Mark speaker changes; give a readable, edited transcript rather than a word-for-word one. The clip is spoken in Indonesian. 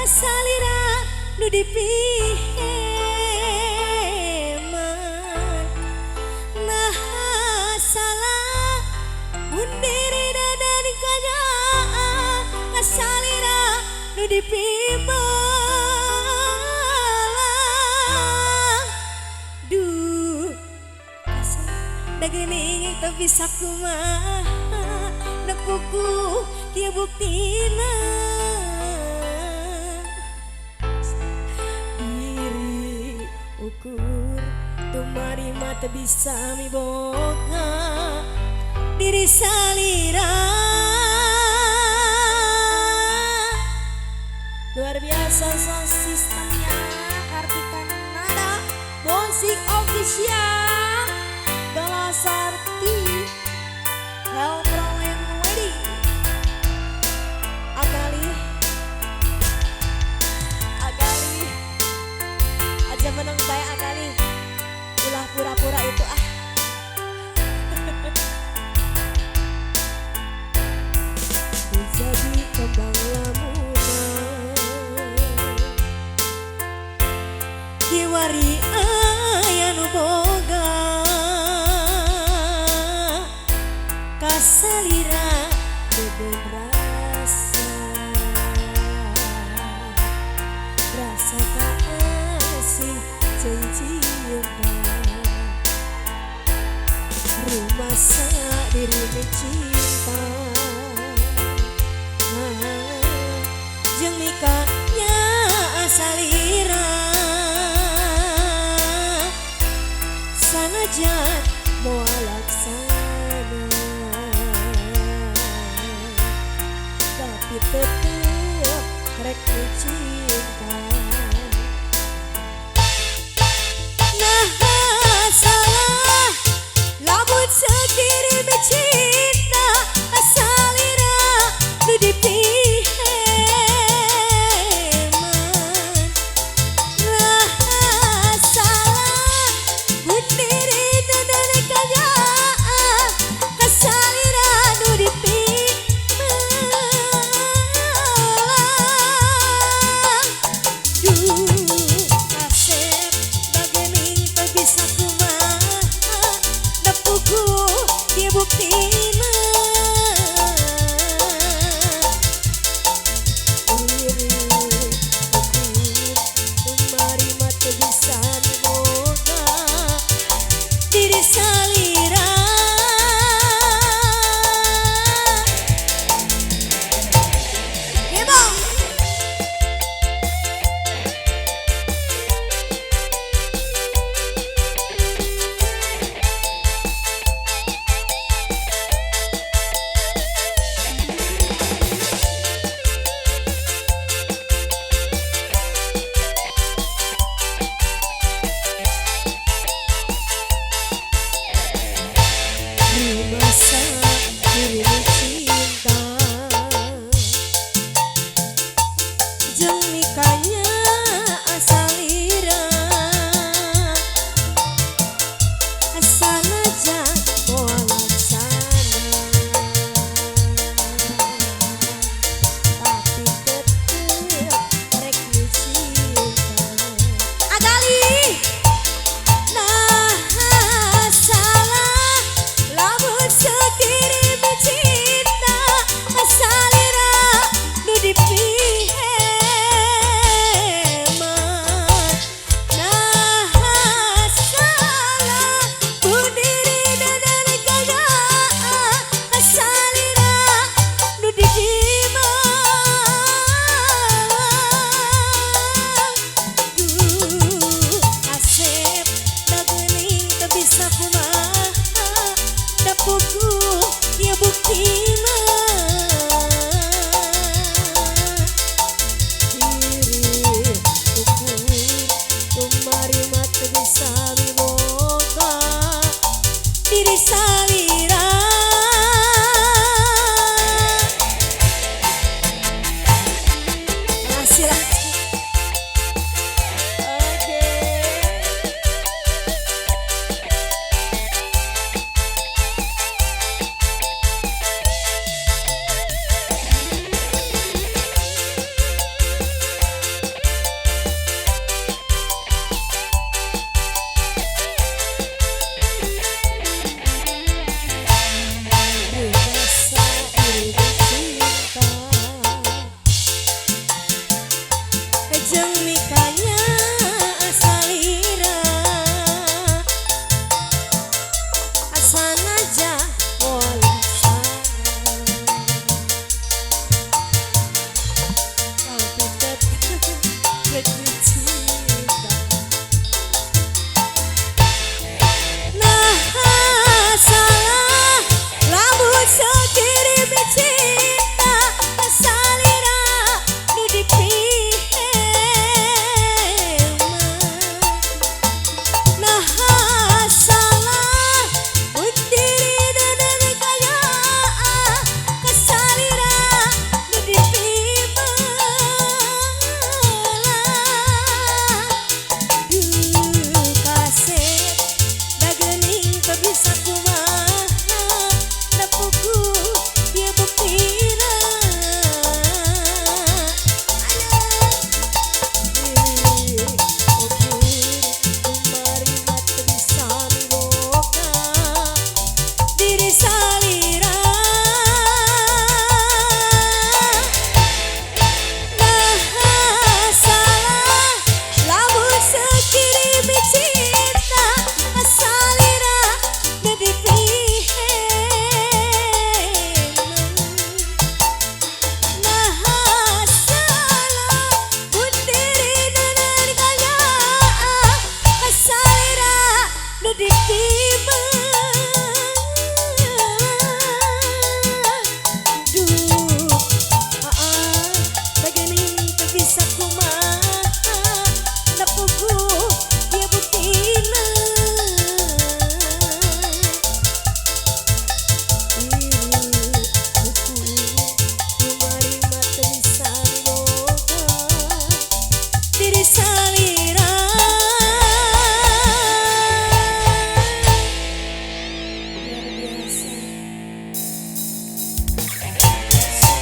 Speaker 1: salira nu dipiheman nah salah bundiri dan kanya salira nu dipimalang duh dagening teu bisa kumaha nepuku kieu buktina ukur tumari mata bisa miboga diri salira luar biasa sound systemnya Kartika Nada Musik Official Galasarti Helpro and Wedding Agali aja menang baik Agali ulah pura-pura itu jadi kembang lamunan kiwari aya nu boga kasalira beben rasa kasih cinta rumah diri mencinta jeung mikanya salira sanajan moal laksana tapi tetep rek cinta nah salah lamun sekiri mencinta salira nu dipiheman nah salah bundiri dan kanya salira nu dipimalang duh asep bagening teu bisa kumaha nepuku kieu buktina tumari mata bisa miboga diri salira Gebo masa diri cinta jeung mikanya salira sanajan moal laksana tapi tetep rek cinta Agali nah salah lamun sekiri mencinta salira nu dipiheman nah salah bundiri dan kanya salira nu dipimalang duh asep dagening teu bisa kumaha nepuku kieu buktina diri ukur tumari mata bisa miboga diri salira makasih lah จึงมี